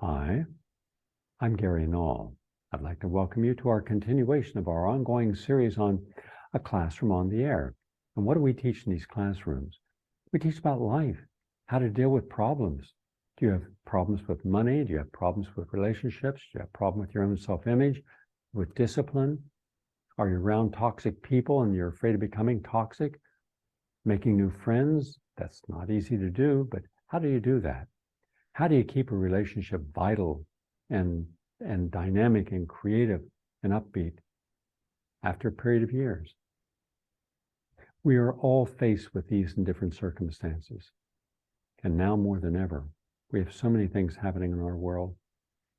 Hi, I'm Gary Null. I'd like to welcome you to our continuation of our ongoing series on A Classroom on the Air. And what do we teach in these classrooms? We teach about life, how to deal with problems. Do you have problems with money? Do you have problems with relationships? Do you have a problem with your own self-image, with discipline? Are you around toxic people and you're afraid of becoming toxic? Making new friends? That's not easy to do, but how do you do that? How do you keep a relationship vital and dynamic and creative and upbeat after a period of years? We are all faced with these in different circumstances. And now more than ever, we have so many things happening in our world.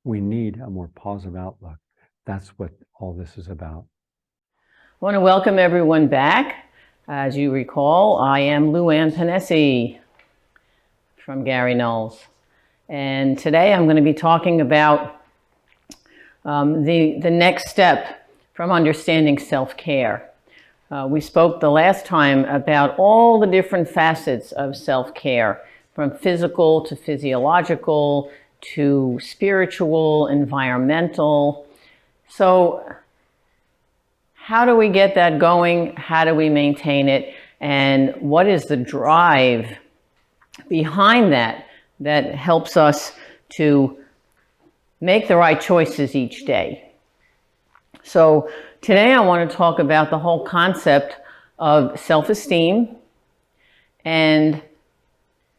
We need a more positive outlook. That's what all this is about. I want to welcome everyone back. As you recall, I am Luann Panesi from Gary Null's. And today I'm going to be talking about the next step from understanding self-care. We spoke the last time about all the different facets of self-care, from physical to physiological to spiritual, environmental. So how do we get that going? How do we maintain it? And what is the drive behind that helps us to make the right choices each day? So today I want to talk about the whole concept of self-esteem and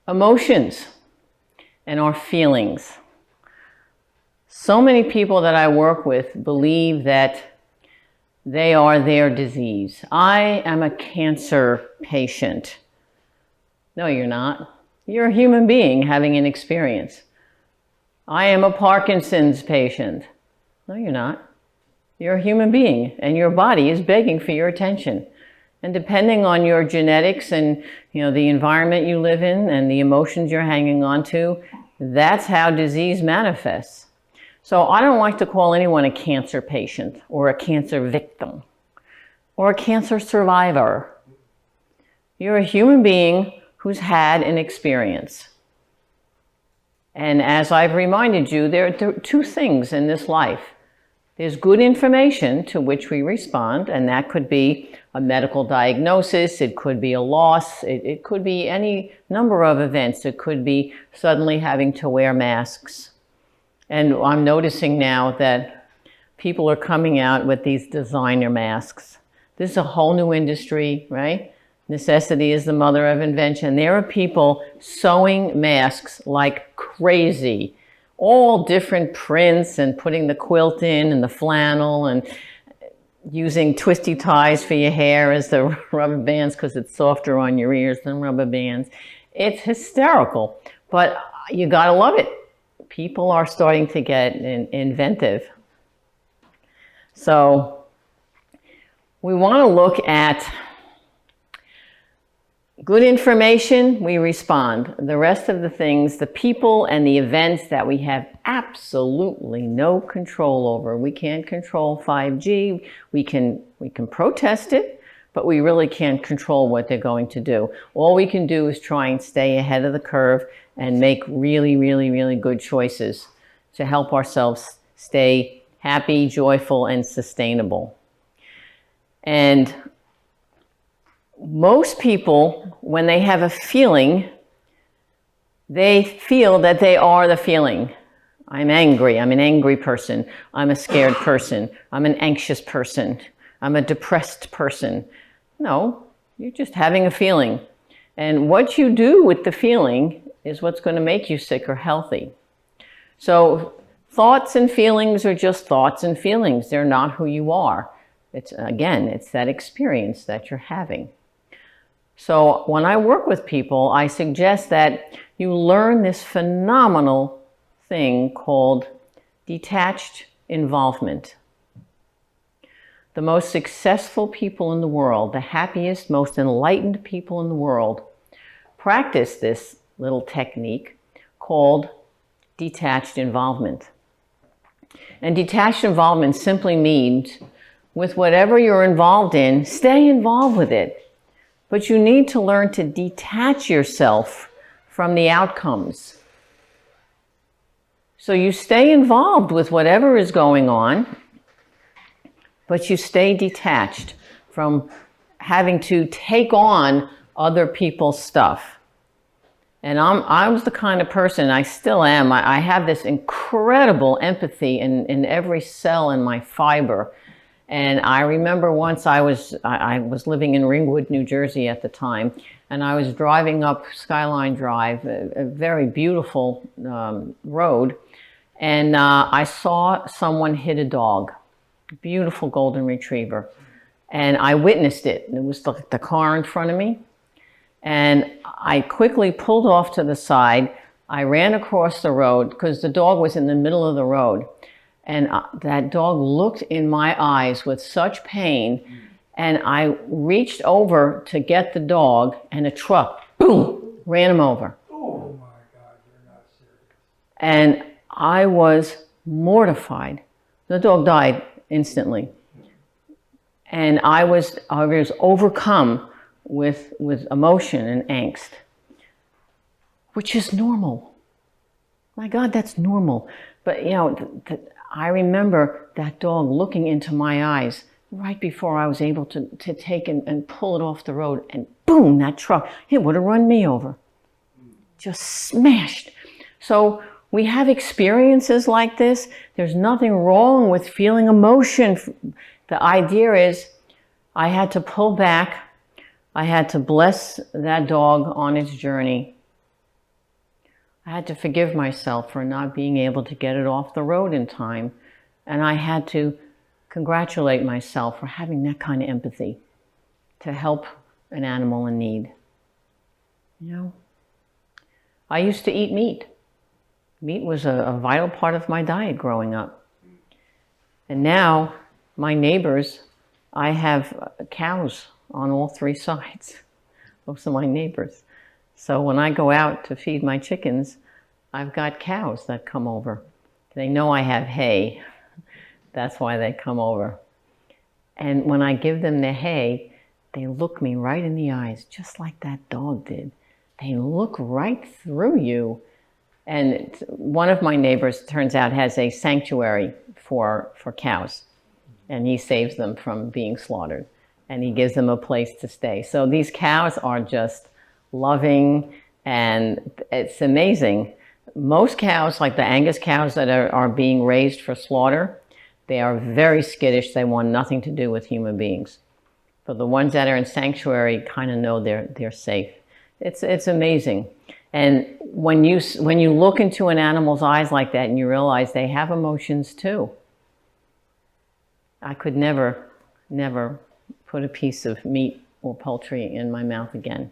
emotions and our feelings. So many people that I work with believe that they are their disease. I am a cancer patient. No, you're not. You're a human being having an experience. I am a Parkinson's patient. No, you're not. You're a human being, and your body is begging for your attention. And depending on your genetics and the environment you live in and the emotions you're hanging on to, that's how disease manifests. So I don't like to call anyone a cancer patient or a cancer victim or a cancer survivor. You're a human being who's had an experience. And as I've reminded you, there are two things in this life. There's good information to which we respond, and that could be a medical diagnosis, it could be a loss, it could be any number of events. It could be suddenly having to wear masks. And I'm noticing now that people are coming out with these designer masks. This is a whole new industry, right? Necessity is the mother of invention. There are people sewing masks like crazy, all different prints, and putting the quilt in and the flannel and using twisty ties for your hair as the rubber bands because it's softer on your ears than rubber bands. It's hysterical, but you gotta love it. People are starting to get inventive. So we want to look at good information, we respond. The rest of the things, the people and the events that we have absolutely no control over. We can't control 5G. We can protest it, but we really can't control what they're going to do. All we can do is try and stay ahead of the curve and make really, really, really good choices to help ourselves stay happy, joyful, and sustainable. And most people, when they have a feeling, they feel that they are the feeling. I'm angry. I'm an angry person. I'm a scared person. I'm an anxious person. I'm a depressed person. No, you're just having a feeling. And what you do with the feeling is what's going to make you sick or healthy. So thoughts and feelings are just thoughts and feelings. They're not who you are. It's that experience that you're having. So when I work with people, I suggest that you learn this phenomenal thing called detached involvement. The most successful people in the world, the happiest, most enlightened people in the world, practice this little technique called detached involvement. And detached involvement simply means with whatever you're involved in, stay involved with it. But you need to learn to detach yourself from the outcomes. So you stay involved with whatever is going on, but you stay detached from having to take on other people's stuff. And I was the kind of person, I still am, I have this incredible empathy in every cell in my fiber. And I remember once I was living in Ringwood, New Jersey at the time, and I was driving up Skyline Drive, a very beautiful road, and I saw someone hit a dog, beautiful golden retriever, and I witnessed it. It was the car in front of me, and I quickly pulled off to the side. I ran across the road because the dog was in the middle of the road. And that dog looked in my eyes with such pain. And I reached over to get the dog, and a truck, boom, ran him over. Oh my God, you're not serious. And I was mortified. The dog died instantly. And I was overcome with emotion and angst, which is normal. My God, that's normal. But, you know, I remember that dog looking into my eyes right before I was able to take and pull it off the road, and boom, that truck, it would have run me over. Just smashed. So we have experiences like this. There's nothing wrong with feeling emotion. The idea is I had to pull back. I had to bless that dog on its journey. I had to forgive myself for not being able to get it off the road in time. And I had to congratulate myself for having that kind of empathy to help an animal in need. You know, I used to eat meat. Meat was a vital part of my diet growing up. And now, my neighbors, I have cows on all three sides. Most of my neighbors. So when I go out to feed my chickens, I've got cows that come over. They know I have hay. That's why they come over. And when I give them the hay, they look me right in the eyes, just like that dog did. They look right through you. And one of my neighbors, turns out, has a sanctuary for cows. And he saves them from being slaughtered. And he gives them a place to stay. So these cows are just loving, and it's amazing. Most cows, like the Angus cows that are being raised for slaughter, they are very skittish. They want nothing to do with human beings. But the ones that are in sanctuary kind of know they're safe. It's amazing. And when you look into an animal's eyes like that and you realize they have emotions too. I could never put a piece of meat or poultry in my mouth again.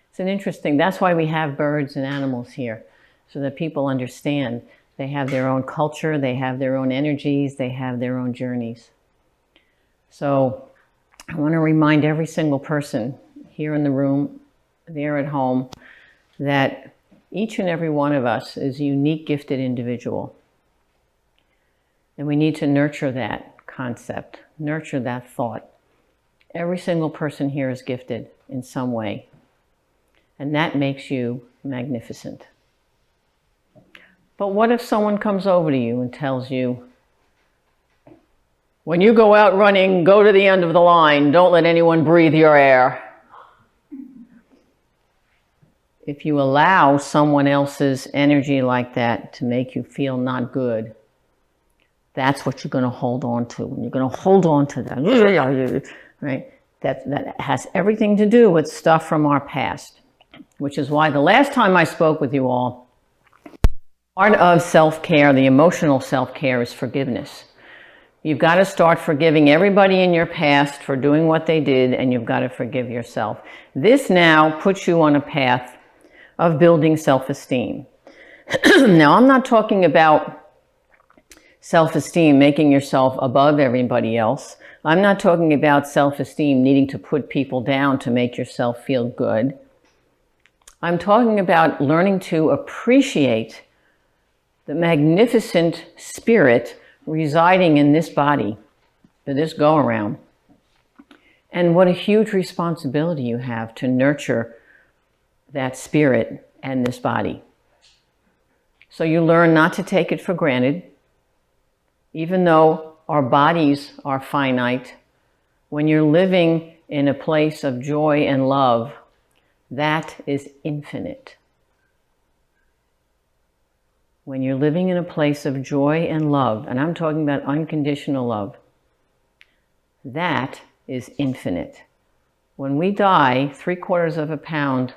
It's an interesting, that's why we have birds and animals here, so that people understand they have their own culture, they have their own energies, they have their own journeys. So I want to remind every single person here in the room, there at home, that each and every one of us is a unique, gifted individual. And we need to nurture that concept, nurture that thought. Every single person here is gifted in some way. And that makes you magnificent. But what if someone comes over to you and tells you, when you go out running, go to the end of the line. Don't let anyone breathe your air. If you allow someone else's energy like that to make you feel not good, that's what you're going to hold on to. You're going to hold on to that, right? That has everything to do with stuff from our past, which is why the last time I spoke with you all, part of self-care, the emotional self-care, is forgiveness. You've got to start forgiving everybody in your past for doing what they did, and you've got to forgive yourself. This now puts you on a path of building self-esteem. Now, I'm not talking about self-esteem, making yourself above everybody else. I'm not talking about self-esteem needing to put people down to make yourself feel good. I'm talking about learning to appreciate the magnificent spirit residing in this body, for this go-around. And what a huge responsibility you have to nurture that spirit and this body. So you learn not to take it for granted. Even though our bodies are finite, when you're living in a place of joy and love, that is infinite. When you're living in a place of joy and love, and I'm talking about unconditional love, that is infinite. When we die, 3/4 of a pound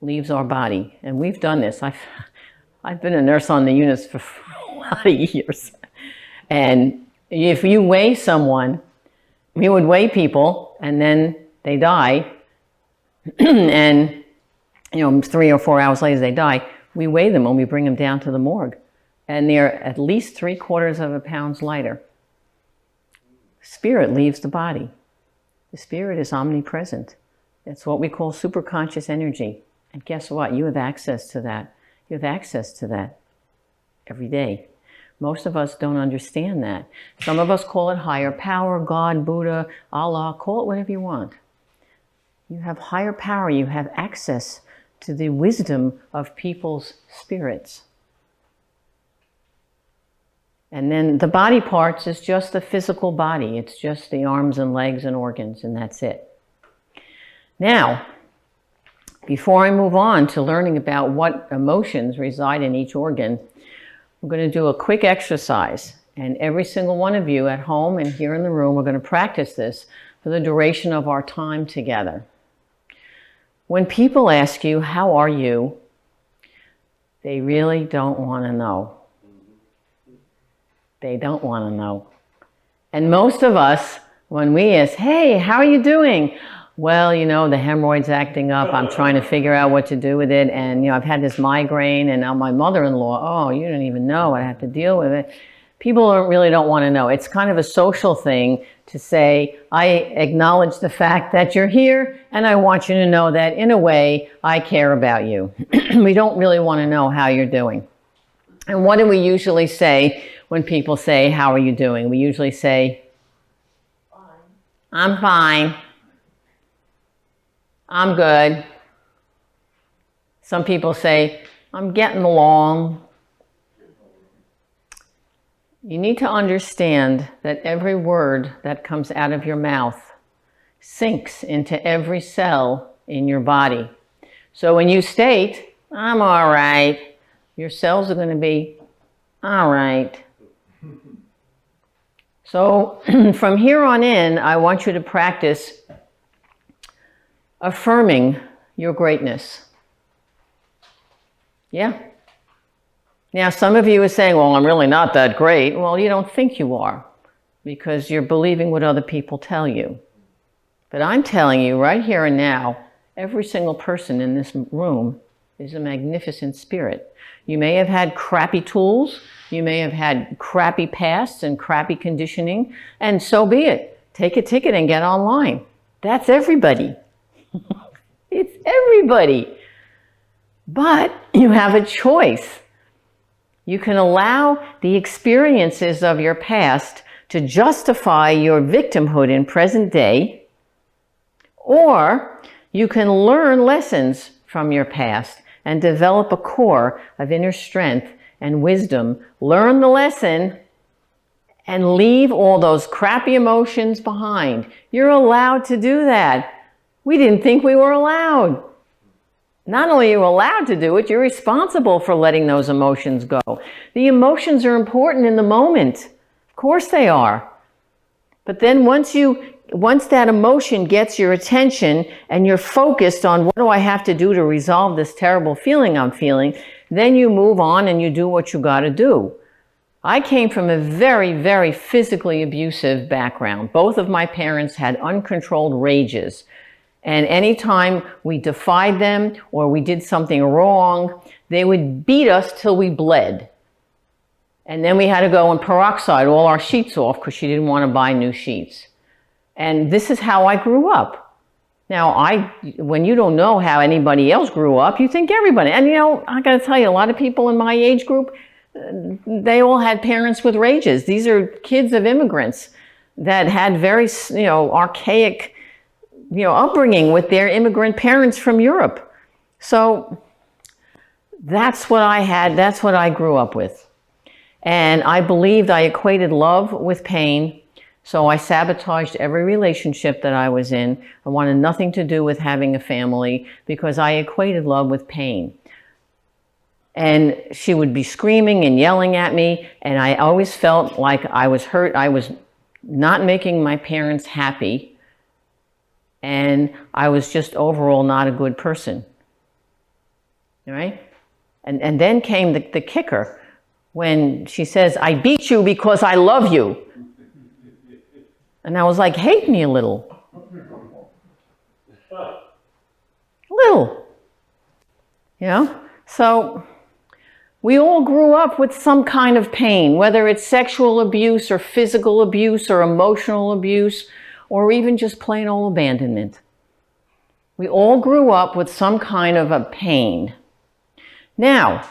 leaves our body. And we've done this. I've been a nurse on the units for a lot of years. And if you weigh someone, we would weigh people and then they die. And, 3 or 4 hours later they die. We weigh them when we bring them down to the morgue. And they're at least 3/4 of a pound lighter. Spirit leaves the body. The spirit is omnipresent. It's what we call superconscious energy. And guess what? You have access to that. You have access to that every day. Most of us don't understand that. Some of us call it higher power, God, Buddha, Allah, call it whatever you want. You have higher power. You have access to the wisdom of people's spirits. And then the body parts is just the physical body. It's just the arms and legs and organs, and that's it. Now, before I move on to learning about what emotions reside in each organ, we're going to do a quick exercise. And every single one of you at home and here in the room, we're going to practice this for the duration of our time together. When people ask you, how are you? They really don't want to know. They don't want to know. And most of us, when we ask, hey, how are you doing? Well, the hemorrhoid's acting up. I'm trying to figure out what to do with it. And, I've had this migraine, and now my mother-in-law, oh, you don't even know. I have to deal with it. People really don't want to know. It's kind of a social thing to say, I acknowledge the fact that you're here, and I want you to know that, in a way, I care about you. We don't really want to know how you're doing. And what do we usually say when people say, how are you doing? We usually say, fine. I'm fine. I'm good. Some people say, I'm getting along. You need to understand that every word that comes out of your mouth sinks into every cell in your body. So when you state, I'm all right, your cells are going to be all right. So from here on in, I want you to practice affirming your greatness. Yeah. Now, some of you are saying, well, I'm really not that great. Well, you don't think you are because you're believing what other people tell you. But I'm telling you right here and now, every single person in this room is a magnificent spirit. You may have had crappy tools. You may have had crappy pasts and crappy conditioning, and so be it. Take a ticket and get online. That's everybody. It's everybody. But you have a choice. You can allow the experiences of your past to justify your victimhood in present day, or you can learn lessons from your past and develop a core of inner strength and wisdom. Learn the lesson and leave all those crappy emotions behind. You're allowed to do that. We didn't think we were allowed. Not only are you allowed to do it, you're responsible for letting those emotions go. The emotions are important in the moment. Of course they are. But then once that emotion gets your attention and you're focused on what do I have to do to resolve this terrible feeling I'm feeling, then you move on and you do what you got to do. I came from a very, very physically abusive background. Both of my parents had uncontrolled rages. And anytime we defied them or we did something wrong, they would beat us till we bled. And then we had to go and peroxide all our sheets off because she didn't want to buy new sheets. And this is how I grew up. Now, when you don't know how anybody else grew up, you think everybody. And I got to tell you, a lot of people in my age group, they all had parents with rages. These are kids of immigrants that had very, archaic, upbringing with their immigrant parents from Europe. So That's what I had. That's what I grew up with. And I believed I equated love with pain. So I sabotaged every relationship that I was in. I wanted nothing to do with having a family because I equated love with pain. And she would be screaming and yelling at me. And I always felt like I was hurt. I was not making my parents happy. And I was just overall not a good person. All right? And then came the kicker when she says, I beat you because I love you. And I was like, hate me a little. Little. You know? So we all grew up with some kind of pain, whether it's sexual abuse or physical abuse or emotional abuse or even just plain old abandonment. We all grew up with some kind of a pain. Now,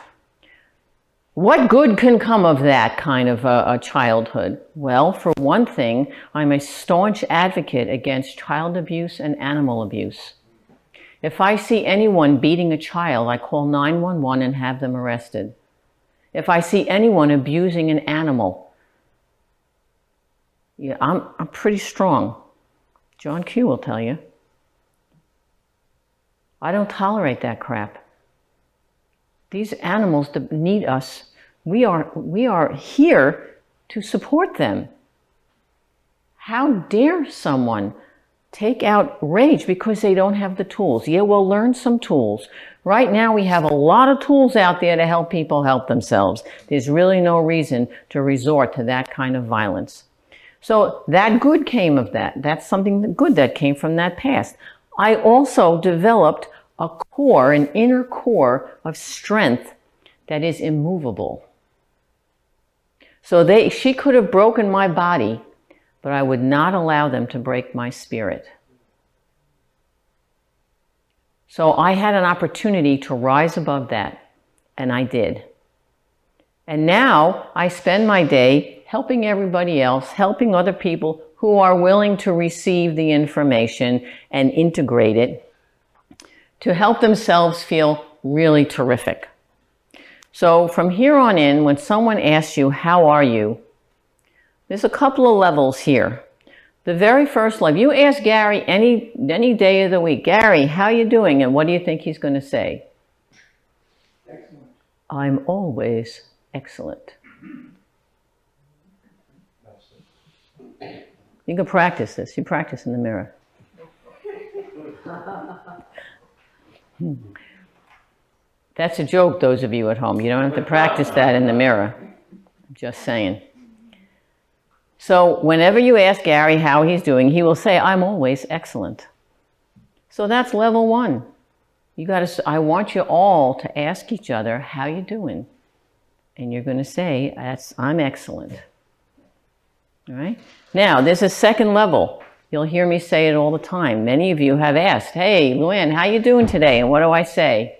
what good can come of that kind of a childhood? Well, for one thing, I'm a staunch advocate against child abuse and animal abuse. If I see anyone beating a child, I call 911 and have them arrested. If I see anyone abusing an animal, yeah, I'm pretty strong. John Q will tell you. I don't tolerate that crap. These animals need us. We are here to support them. How dare someone take out rage because they don't have the tools? Yeah, we'll learn some tools. Right now we have a lot of tools out there to help people help themselves. There's really no reason to resort to that kind of violence. So that good came of that. That's something good that came from that past. I also developed a core, an inner core of strength that is immovable. So she could have broken my body, but I would not allow them to break my spirit. So I had an opportunity to rise above that, and I did. And now I spend my day helping everybody else, helping other people who are willing to receive the information and integrate it to help themselves feel really terrific. So from here on in, when someone asks you, how are you? There's a couple of levels here. The very first level, you ask Gary any day of the week, Gary, how you doing? And what do you think he's going to say? Excellent. I'm always excellent. You can practice this. You practice in the mirror. That's a joke, those of you at home. You don't have to practice that in the mirror. I'm just saying. So whenever you ask Gary how he's doing, he will say, I'm always excellent. So that's level one. I want you all to ask each other, how you doing? And you're going to say, I'm excellent. All right? Now, there's a second level. You'll hear me say it all the time. Many of you have asked, hey, Luann, how you doing today? And what do I say?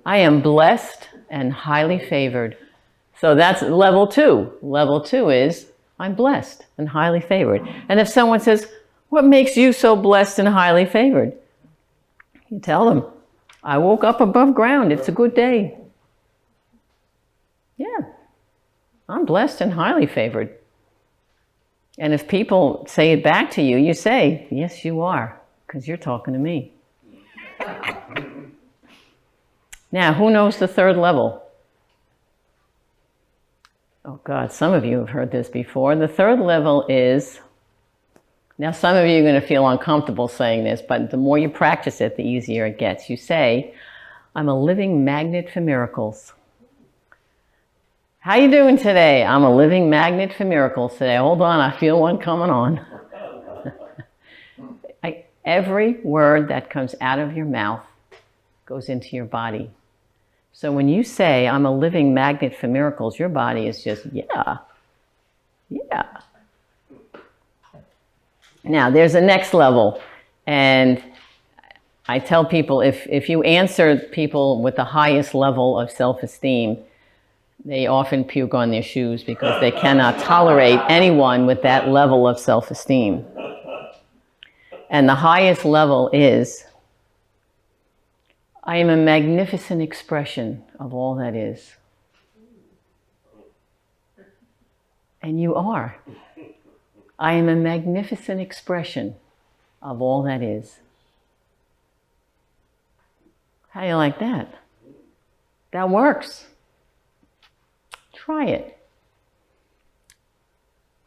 I am blessed and highly favored. So that's level two. Level two is, I'm blessed and highly favored. And if someone says, what makes you so blessed and highly favored? You tell them, I woke up above ground. It's a good day. Yeah, I'm blessed and highly favored. And if people say it back to you, you say, yes, you are, because you're talking to me. Now, who knows the third level? Oh God, some of you have heard this before. The third level is, now some of you are going to feel uncomfortable saying this, but the more you practice it, the easier it gets. You say, I'm a living magnet for miracles. How you doing today? I'm a living magnet for miracles today. Hold on, I feel one coming on. Every word that comes out of your mouth goes into your body. So when you say, I'm a living magnet for miracles, your body is just, yeah. Now, there's a next level. And I tell people, if you answer people with the highest level of self-esteem, they often puke on their shoes because they cannot tolerate anyone with that level of self-esteem. And the highest level is, I am a magnificent expression of all that is. And you are. I am a magnificent expression of all that is. How do you like that? That works. Try it.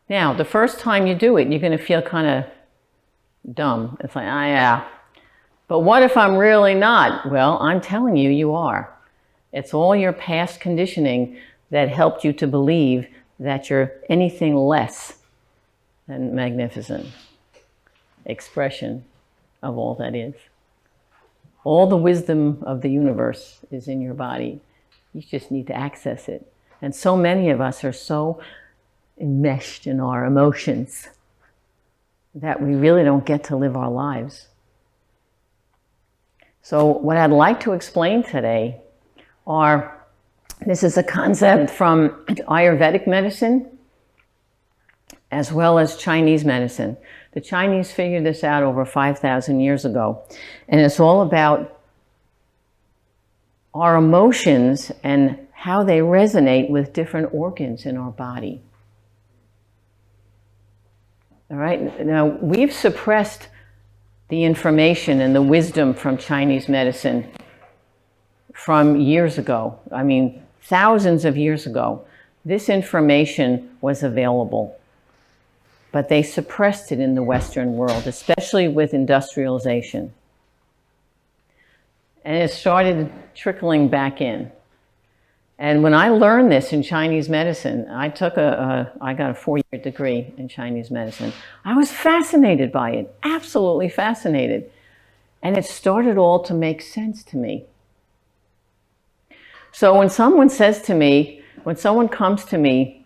Now, the first time you do it, you're going to feel kind of dumb. It's like, oh yeah. But what if I'm really not? Well, I'm telling you, you are. It's all your past conditioning that helped you to believe that you're anything less than magnificent expression of all that is. All the wisdom of the universe is in your body. You just need to access it. And so many of us are so enmeshed in our emotions that we really don't get to live our lives. So what I'd like to explain today this is a concept from Ayurvedic medicine as well as Chinese medicine. The Chinese figured this out over 5,000 years ago. And it's all about our emotions and how they resonate with different organs in our body. All right, now we've suppressed the information and the wisdom from Chinese medicine from years ago. I mean, thousands of years ago. This information was available, but they suppressed it in the Western world, especially with industrialization. And it started trickling back in. And when I learned this in Chinese medicine, I got a 4-year degree in Chinese medicine. I was fascinated by it, absolutely fascinated. And it started all to make sense to me. So when someone comes to me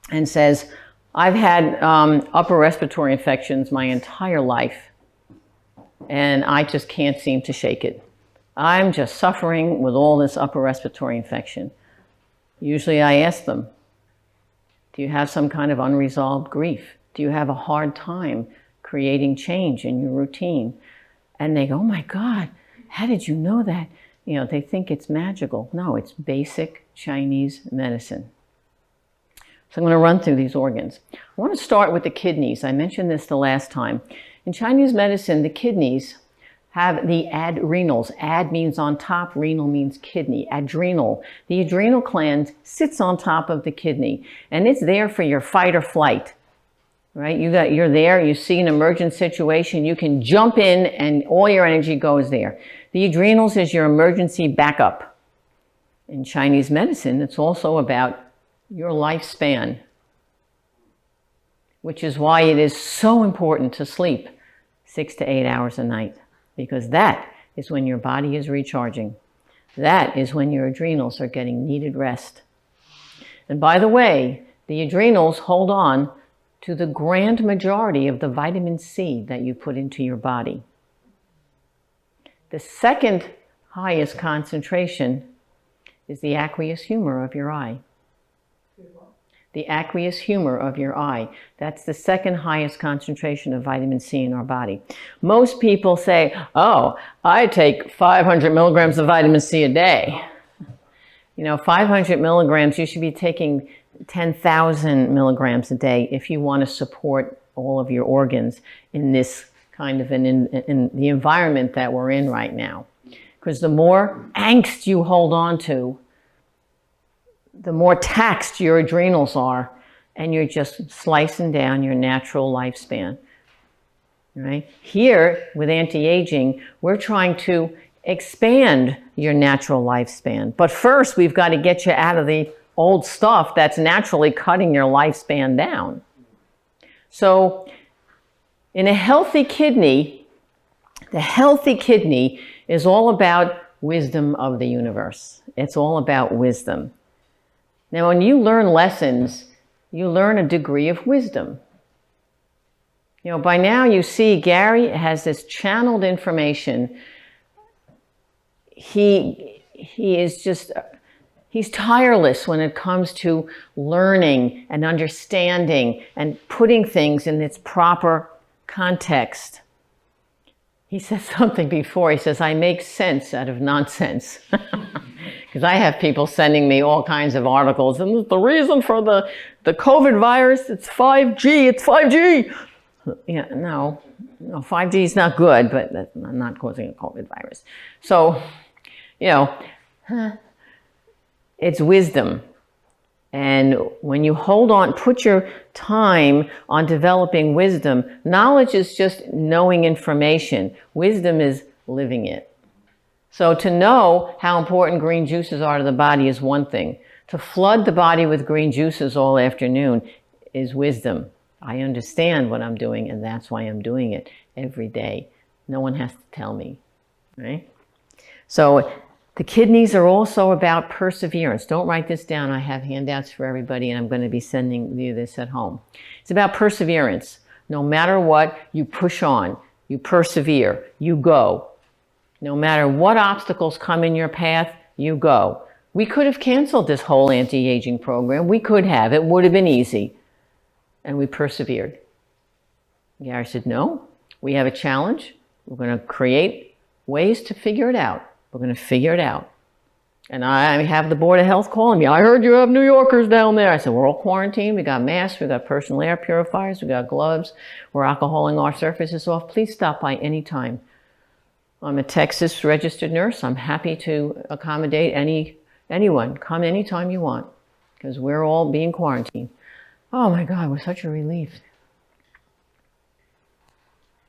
and says, I've had upper respiratory infections my entire life, and I just can't seem to shake it. I'm just suffering with all this upper respiratory infection. Usually I ask them, do you have some kind of unresolved grief? Do you have a hard time creating change in your routine? And they go, oh my God, how did you know that? You know, they think it's magical. No, it's basic Chinese medicine. So I'm going to run through these organs. I want to start with the kidneys. I mentioned this the last time. In Chinese medicine, the kidneys have the adrenals. Ad means on top, renal means kidney. Adrenal. The adrenal gland sits on top of the kidney, and it's there for your fight or flight. Right? You're there, you see an emergent situation, you can jump in and all your energy goes there. The adrenals is your emergency backup. In Chinese medicine, it's also about your lifespan, which is why it is so important to sleep 6 to 8 hours a night. Because that is when your body is recharging. That is when your adrenals are getting needed rest. And by the way, the adrenals hold on to the grand majority of the vitamin C that you put into your body. The second highest concentration is the aqueous humor of your eye. The aqueous humor of your eye. That's the second highest concentration of vitamin C in our body. Most people say, oh, I take 500 milligrams of vitamin C a day. You know, 500 milligrams, you should be taking 10,000 milligrams a day if you want to support all of your organs in this kind of in the environment that we're in right now. Because the more angst you hold on to, the more taxed your adrenals are, and you're just slicing down your natural lifespan. Right? Here, with anti-aging, we're trying to expand your natural lifespan. But first, we've got to get you out of the old stuff that's naturally cutting your lifespan down. So, in a healthy kidney, the healthy kidney is all about wisdom of the universe. It's all about wisdom. Now, when you learn lessons, you learn a degree of wisdom. You know, by now you see Gary has this channeled information. He's tireless when it comes to learning and understanding and putting things in its proper context. he said something before. He says, I make sense out of nonsense. Because I have people sending me all kinds of articles. And the reason for the COVID virus, it's 5G, it's 5G. Yeah, no, 5G is not good, but that's not causing a COVID virus. So, you know, it's wisdom. And when you hold on, put your time on developing wisdom, knowledge is just knowing information. Wisdom is living it. So to know how important green juices are to the body is one thing. To flood the body with green juices all afternoon is wisdom. I understand what I'm doing, and that's why I'm doing it every day. No one has to tell me, right? So the kidneys are also about perseverance. Don't write this down. I have handouts for everybody, and I'm going to be sending you this at home. It's about perseverance. No matter what, you push on, you persevere, you go. No matter what obstacles come in your path, you go. We could have canceled this whole anti-aging program. We could have. It would have been easy. And we persevered. Gary said, no, we have a challenge. We're going to create ways to figure it out. We're going to figure it out. And I have the Board of Health calling me. I heard you have New Yorkers down there. I said, we're all quarantined. We got masks. We got personal air purifiers. We got gloves. We're alcoholing our surfaces off. Please stop by anytime. I'm a Texas registered nurse. I'm happy to accommodate anyone. Come anytime you want, because we're all being quarantined. Oh my God, it was such a relief.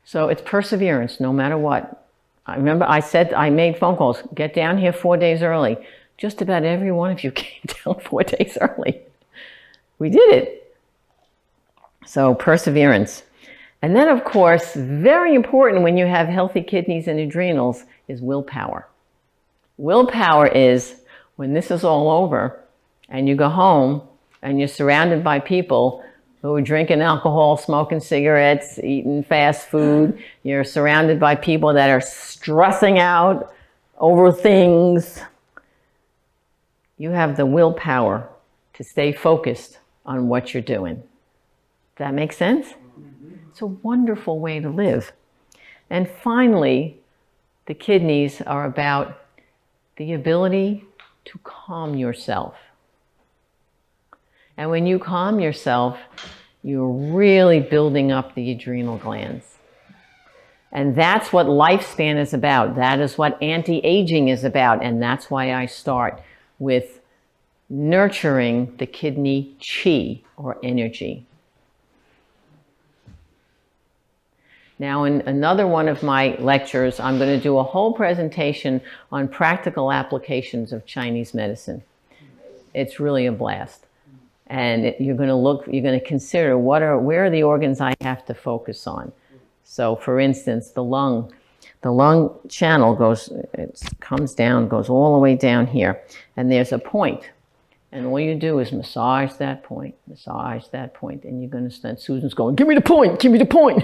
So it's perseverance, no matter what. I remember I said, I made phone calls, get down here 4 days early. Just about every one of you came down 4 days early. We did it. So perseverance. And then, of course, very important when you have healthy kidneys and adrenals is willpower. Willpower is when this is all over and you go home and you're surrounded by people who are drinking alcohol, smoking cigarettes, eating fast food. You're surrounded by people that are stressing out over things. You have the willpower to stay focused on what you're doing. Does that make sense? It's a wonderful way to live. And finally, the kidneys are about the ability to calm yourself. And when you calm yourself, you're really building up the adrenal glands. And that's what lifespan is about. That is what anti-aging is about. And that's why I start with nurturing the kidney chi, or energy. Now, in another one of my lectures, I'm going to do a whole presentation on practical applications of Chinese medicine. It's really a blast. And you're going to consider where are the organs I have to focus on. So, for instance, the lung channel comes down, goes all the way down here, and there's a point. And all you do is massage that point, and you're going to stand. Susan's going, give me the point, give me the point.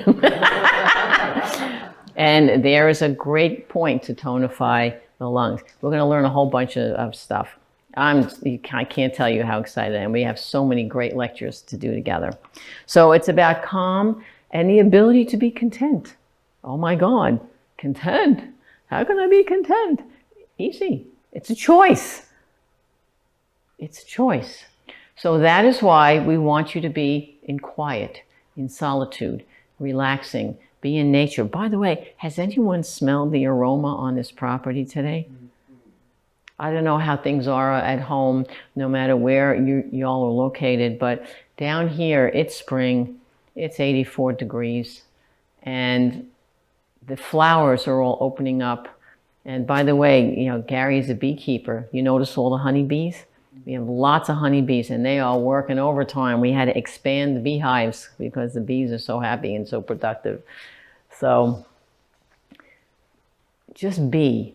And there is a great point to tonify the lungs. We're going to learn a whole bunch of stuff. I can't tell you how excited I am. We have so many great lectures to do together. So it's about calm and the ability to be content. Oh my God, content. How can I be content? Easy. It's a choice. It's a choice. So that is why we want you to be in quiet, in solitude, relaxing, be in nature. By the way, has anyone smelled the aroma on this property today? I don't know how things are at home, no matter where y'all are located, but down here, it's spring, it's 84 degrees, and the flowers are all opening up. And by the way, Gary is a beekeeper. You notice all the honeybees? We have lots of honeybees, and they are working overtime. We had to expand the beehives because the bees are so happy and so productive. So just be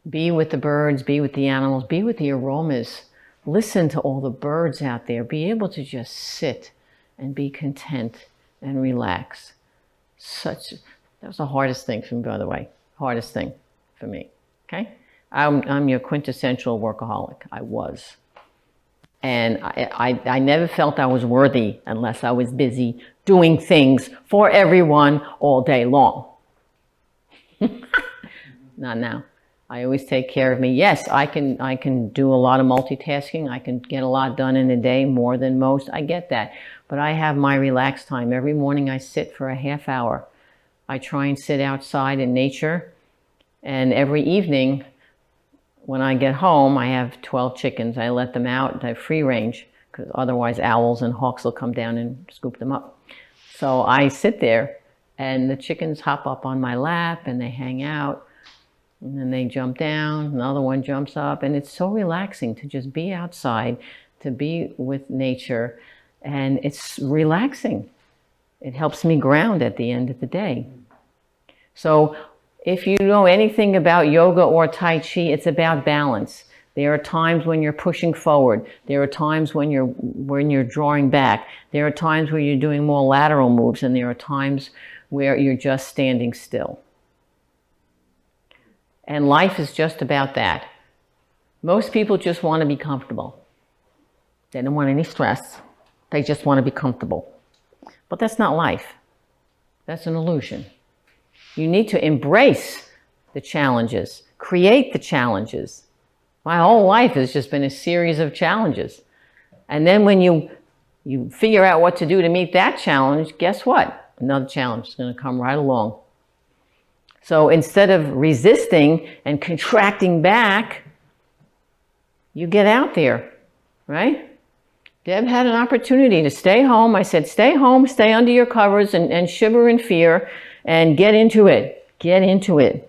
with the birds, be with the animals, be with the aromas. Listen to all the birds out there. Be able to just sit and be content and relax. That was the hardest thing for me, by the way. Hardest thing for me, okay? I'm your quintessential workaholic. I was. And I never felt I was worthy unless I was busy doing things for everyone all day long. Not now. I always take care of me. Yes, I can do a lot of multitasking. I can get a lot done in a day, more than most. I get that. But I have my relaxed time. Every morning I sit for a half hour. I try and sit outside in nature. And every evening when I get home, I have 12 chickens. I let them out. I have free range, because otherwise owls and hawks will come down and scoop them up. So I sit there and the chickens hop up on my lap and they hang out. And then they jump down, another one jumps up, and it's so relaxing to just be outside, to be with nature, and it's relaxing. It helps me ground at the end of the day. So if you know anything about yoga or Tai Chi, it's about balance. There are times when you're pushing forward. There are times when you're drawing back. There are times where you're doing more lateral moves, and there are times where you're just standing still. And life is just about that. Most people just want to be comfortable. They don't want any stress. They just want to be comfortable. But that's not life. That's an illusion. You need to embrace the challenges, create the challenges. My whole life has just been a series of challenges. And then when you figure out what to do to meet that challenge, guess what? Another challenge is going to come right along. So instead of resisting and contracting back, you get out there, right? Deb had an opportunity to stay home. I said, stay home, stay under your covers and shiver in fear and get into it. Get into it.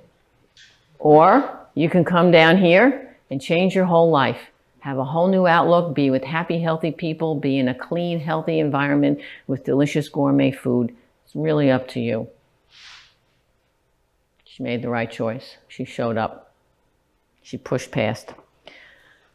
Or you can come down here and change your whole life. Have a whole new outlook, be with happy, healthy people, be in a clean, healthy environment with delicious gourmet food. It's really up to you. She made the right choice. She showed up. She pushed past.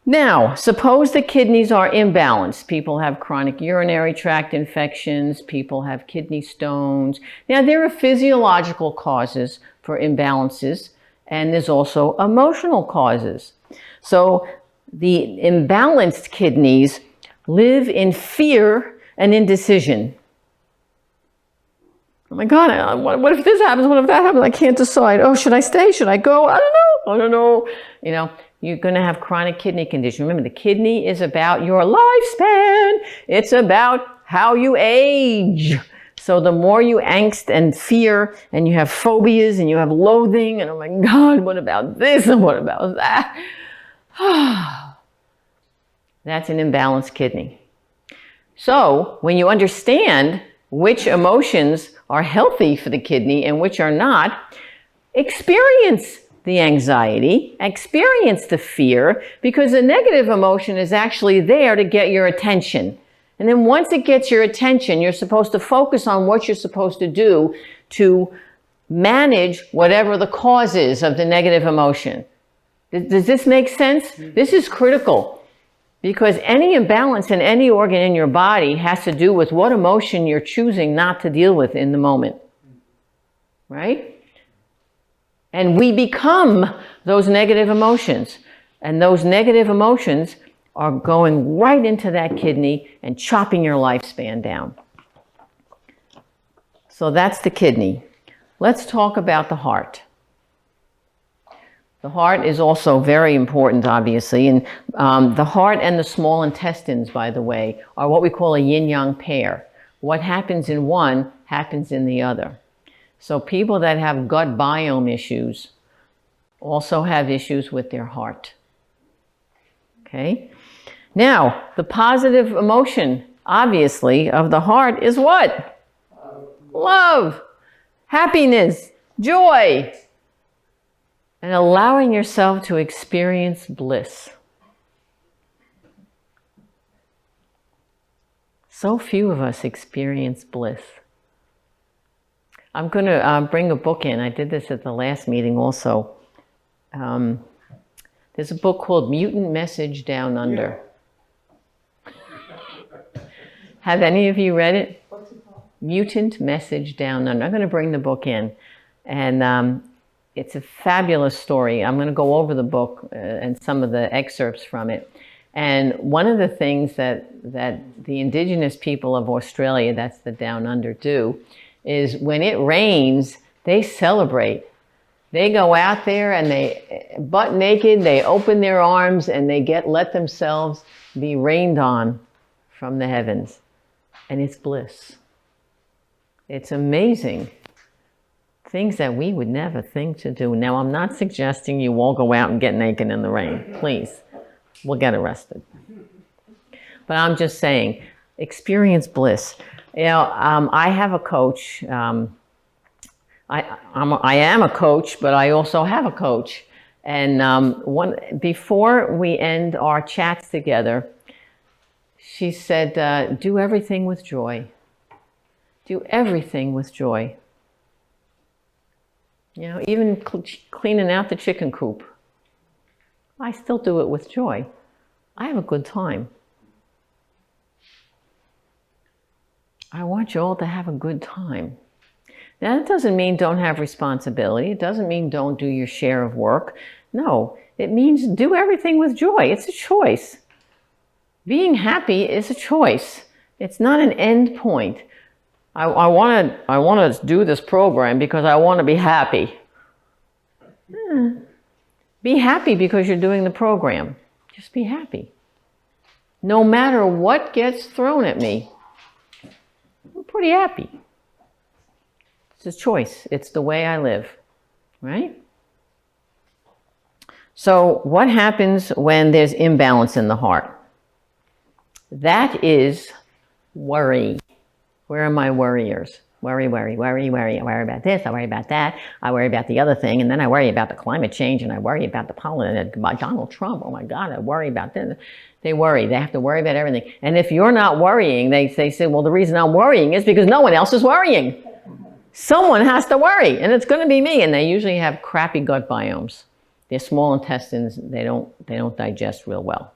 Now, suppose the kidneys are imbalanced. People have chronic urinary tract infections. People have kidney stones. Now, there are physiological causes for imbalances, and there's also emotional causes. So the imbalanced kidneys live in fear and indecision. Oh my God, what if this happens? What if that happens? I can't decide. Oh, should I stay? Should I go? I don't know. You know, you're going to have chronic kidney condition. Remember, the kidney is about your lifespan. It's about how you age. So the more you angst and fear and you have phobias and you have loathing and oh my God, what about this and what about that? That's an imbalanced kidney. So when you understand which emotions are healthy for the kidney and which are not, experience the anxiety, experience the fear, because the negative emotion is actually there to get your attention. And then once it gets your attention, you're supposed to focus on what you're supposed to do to manage whatever the cause is of the negative emotion. Does this make sense? This is critical. Because any imbalance in any organ in your body has to do with what emotion you're choosing not to deal with in the moment. Right? And we become those negative emotions. And those negative emotions are going right into that kidney and chopping your lifespan down. So that's the kidney. Let's talk about the heart. The heart is also very important, obviously, and the heart and the small intestines, by the way, are what we call a yin-yang pair. What happens in one happens in the other. So people that have gut biome issues also have issues with their heart. Okay? Now, the positive emotion, obviously, of the heart is what? Love, happiness, joy. And allowing yourself to experience bliss. So few of us experience bliss. I'm going to bring a book in. I did this at the last meeting also. There's a book called Mutant Message Down Under. Yeah. Have any of you read it? What's it called? Mutant Message Down Under. I'm going to bring the book in. And it's a fabulous story. I'm going to go over the book and some of the excerpts from it. And one of the things that the indigenous people of Australia, that's the Down Under, do, is when it rains, they celebrate. They go out there and they, butt naked, they open their arms and they let themselves be rained on from the heavens. And it's bliss. It's amazing. Things that we would never think to do. Now, I'm not suggesting you all go out and get naked in the rain. Please. We'll get arrested. But I'm just saying, experience bliss. You know, I have a coach. I am a coach, but I also have a coach. And before we end our chats together, she said, do everything with joy. Do everything with joy. You know, even cleaning out the chicken coop. I still do it with joy. I have a good time. I want you all to have a good time. Now, that doesn't mean don't have responsibility. It doesn't mean don't do your share of work. No, it means do everything with joy. It's a choice. Being happy is a choice. It's not an end point. I want to do this program because I want to be happy. Be happy because you're doing the program. Just be happy. No matter what gets thrown at me, I'm pretty happy. It's a choice. It's the way I live, right? So what happens when there's imbalance in the heart? That is worry. Where are my worriers? Worry, worry, worry, worry. I worry about this, I worry about that, I worry about the other thing, and then I worry about the climate change, and I worry about the pollen, and about Donald Trump. Oh my God, I worry about this. They worry. They have to worry about everything. And if you're not worrying, they say, well, the reason I'm worrying is because no one else is worrying. Someone has to worry, and it's going to be me. And they usually have crappy gut biomes. Their small intestines, they don't digest real well.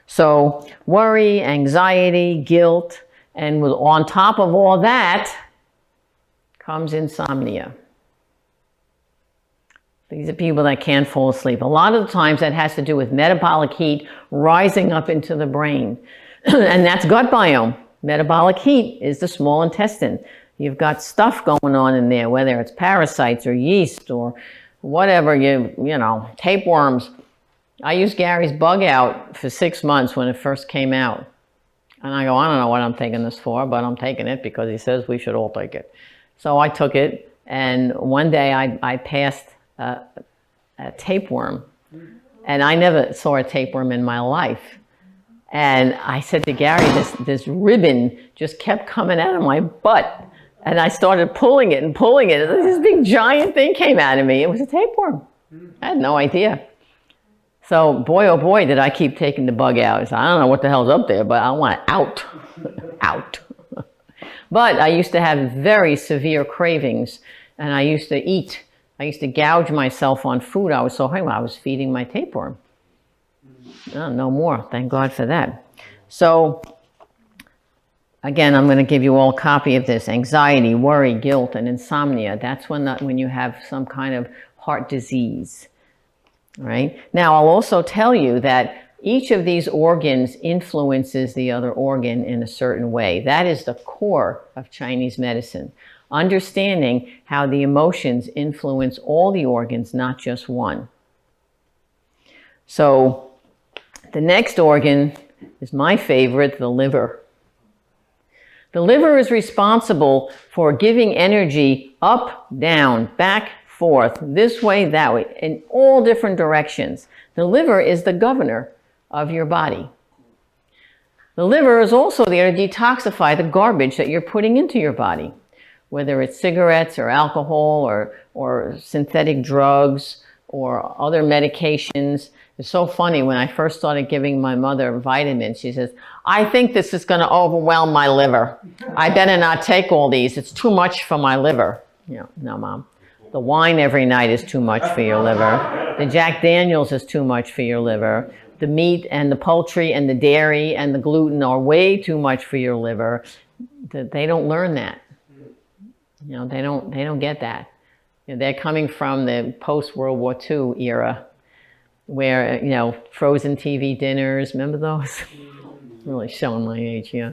So worry, anxiety, guilt, and on top of all that comes insomnia. These are people that can't fall asleep. A lot of the times that has to do with metabolic heat rising up into the brain. And that's gut biome. Metabolic heat is the small intestine. You've got stuff going on in there, whether it's parasites or yeast or whatever, you know, tapeworms. I used Gary's bug out for 6 months when it first came out. And I go, I don't know what I'm taking this for, but I'm taking it because he says we should all take it. So I took it, and one day I passed a tapeworm. And I never saw a tapeworm in my life. And I said to Gary, this ribbon just kept coming out of my butt. And I started pulling it and pulling it. And this big giant thing came out of me. It was a tapeworm. I had no idea. So boy, oh boy, did I keep taking the bug out. So I don't know what the hell's up there, but I want it out. Out. But I used to have very severe cravings. And I used to eat. I used to gouge myself on food. I was so hungry. I was feeding my tapeworm. Oh, no more. Thank God for that. So again, I'm going to give you all a copy of this. Anxiety, worry, guilt, and insomnia. That's when you have some kind of heart disease. Right? Now, I'll also tell you that each of these organs influences the other organ in a certain way. That is the core of Chinese medicine. Understanding how the emotions influence all the organs, not just one. So the next organ is my favorite, the liver. The liver is responsible for giving energy up, down, back, forth, this way, that way, in all different directions. The liver is the governor of your body. The liver is also there to detoxify the garbage that you're putting into your body, whether it's cigarettes or alcohol or synthetic drugs or other medications. It's so funny, when I first started giving my mother vitamins, she says, I think this is going to overwhelm my liver. I better not take all these. It's too much for my liver. You know, no, Mom. The wine every night is too much for your liver. The Jack Daniels is too much for your liver. The meat and the poultry and the dairy and the gluten are way too much for your liver. They don't learn that. You know, they don't get that. You know, they're coming from the post-World War II era, where, you know, frozen TV dinners, remember those? Really showing my age, yeah.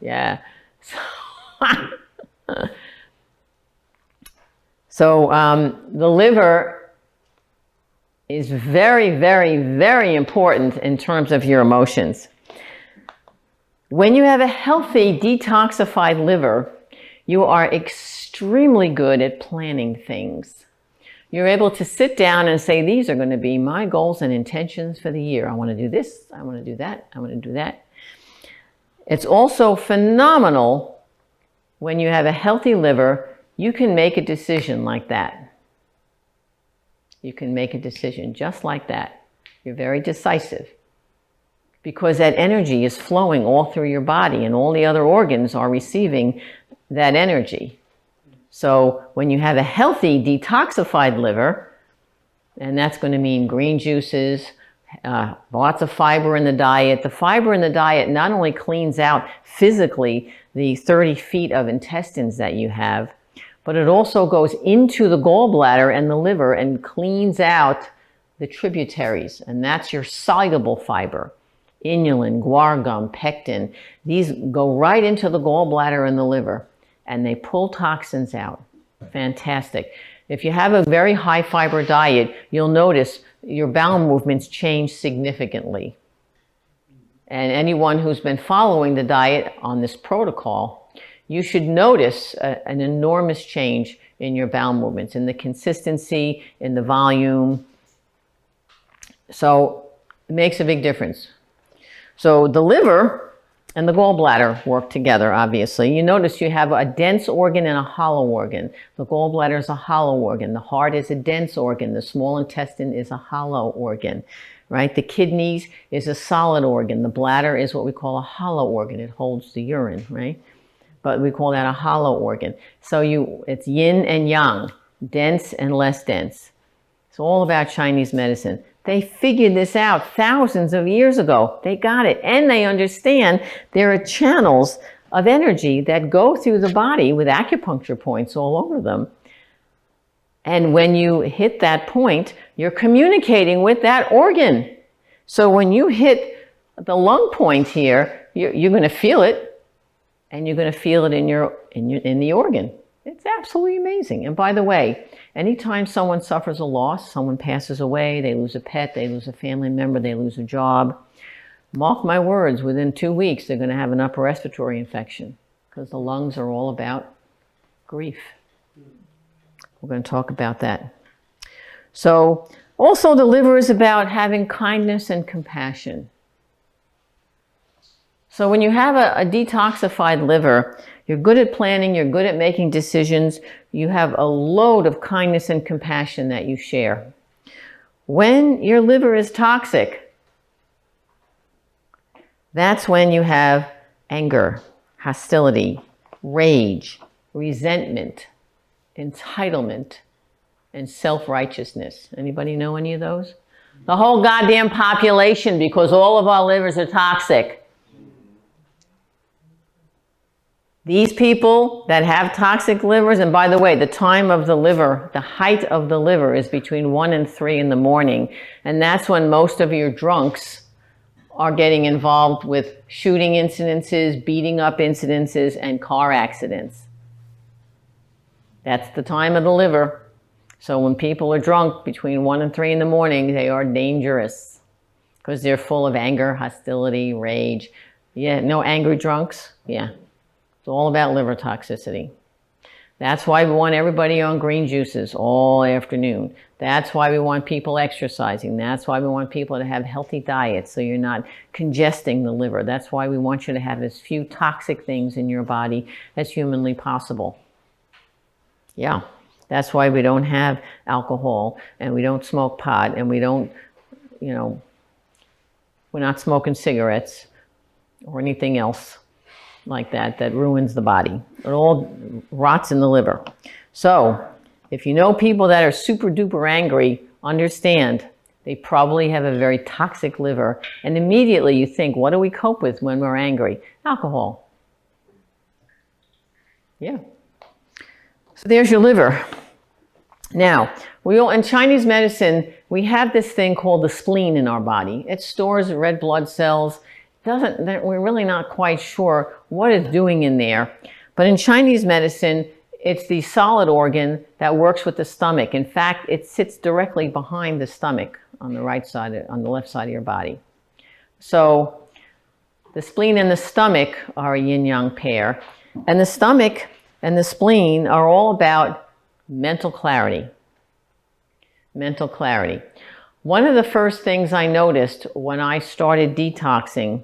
Yeah. So the liver is very, very, very important in terms of your emotions. When you have a healthy, detoxified liver, you are extremely good at planning things. You're able to sit down and say, these are going to be my goals and intentions for the year. I want to do this, I want to do that, I want to do that. It's also phenomenal when you have a healthy liver, you can make a decision like that. You can make a decision just like that. You're very decisive because that energy is flowing all through your body and all the other organs are receiving that energy. So when you have a healthy detoxified liver, and that's going to mean green juices, lots of fiber in the diet. The fiber in the diet not only cleans out physically the 30 feet of intestines that you have, but it also goes into the gallbladder and the liver and cleans out the tributaries. And that's your soluble fiber. Inulin, guar gum, pectin. These go right into the gallbladder and the liver and they pull toxins out. Fantastic. If you have a very high fiber diet, you'll notice your bowel movements change significantly. And anyone who's been following the diet on this protocol, you should notice an enormous change in your bowel movements, in the consistency, in the volume. So it makes a big difference. So the liver and the gallbladder work together, obviously. You notice you have a dense organ and a hollow organ. The gallbladder is a hollow organ. The heart is a dense organ. The small intestine is a hollow organ, right? The kidneys is a solid organ. The bladder is what we call a hollow organ. It holds the urine, right? But we call that a hollow organ. So it's yin and yang, dense and less dense. It's all about Chinese medicine. They figured this out thousands of years ago. They got it. And they understand there are channels of energy that go through the body with acupuncture points all over them. And when you hit that point, you're communicating with that organ. So when you hit the lung point here, you're going to feel it. And you're going to feel it in the organ. It's absolutely amazing. And by the way, anytime someone suffers a loss, someone passes away, they lose a pet, they lose a family member, they lose a job, mark my words, within 2 weeks, they're going to have an upper respiratory infection because the lungs are all about grief. We're going to talk about that. So also the liver is about having kindness and compassion. So when you have a detoxified liver, you're good at planning, you're good at making decisions, you have a load of kindness and compassion that you share. When your liver is toxic, that's when you have anger, hostility, rage, resentment, entitlement, and self-righteousness. Anybody know any of those? The whole goddamn population, because all of our livers are toxic. These people that have toxic livers, and by the way, the time of the liver, the height of the liver is between 1 and 3 in the morning. And that's when most of your drunks are getting involved with shooting incidences, beating up incidences, and car accidents. That's the time of the liver. So when people are drunk between 1 and 3 in the morning, they are dangerous because they're full of anger, hostility, rage. Yeah, no angry drunks? Yeah. It's all about liver toxicity. That's why we want everybody on green juices all afternoon. That's why we want people exercising. That's why we want people to have healthy diets so you're not congesting the liver. That's why we want you to have as few toxic things in your body as humanly possible. Yeah, that's why we don't have alcohol and we don't smoke pot and we don't, we're not smoking cigarettes or anything else like that ruins the body. It all rots in the liver. So if you know people that are super duper angry, understand they probably have a very toxic liver. And immediately you think, what do we cope with when we're angry? Alcohol. Yeah. So there's your liver. Now, in Chinese medicine, we have this thing called the spleen in our body. It stores red blood cells. We're really not quite sure what it's doing in there. But in Chinese medicine, It's the solid organ that works with the stomach. In fact, it sits directly behind the stomach on the right side, on the left side of your body. So the spleen and the stomach are a yin-yang pair. And the stomach and the spleen are all about mental clarity. Mental clarity. One of the first things I noticed when I started detoxing,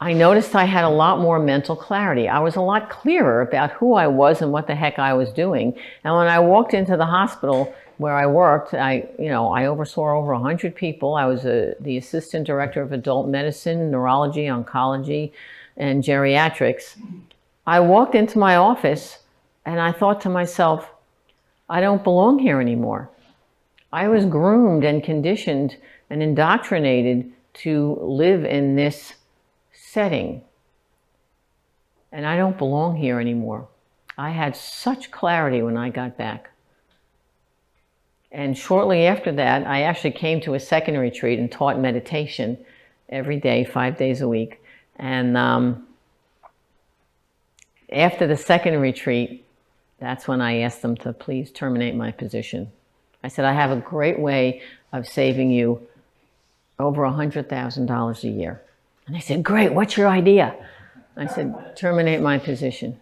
I noticed I had a lot more mental clarity. I was a lot clearer about who I was and what the heck I was doing. And when I walked into the hospital where I worked, I oversaw over 100 people. I was the assistant director of adult medicine, neurology, oncology, and geriatrics. I walked into my office and I thought to myself, I don't belong here anymore. I was groomed and conditioned and indoctrinated to live in this setting, and I don't belong here anymore. I had such clarity when I got back. And shortly after that, I actually came to a second retreat and taught meditation every day, 5 days a week. And after the second retreat, that's when I asked them to please terminate my position. I said, I have a great way of saving you over $100,000 a year. And they said, great, what's your idea? I said, terminate my position.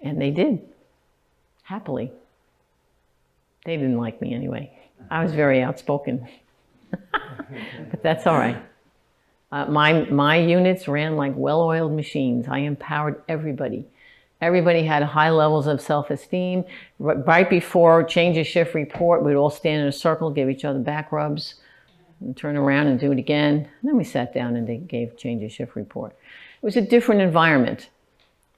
And they did, happily. They didn't like me anyway. I was very outspoken. But that's all right. My units ran like well-oiled machines. I empowered everybody. Everybody had high levels of self-esteem. Right before change of shift report, we'd all stand in a circle, give each other back rubs, and turn around and do it again. And then we sat down and they gave change of shift report. It was a different environment.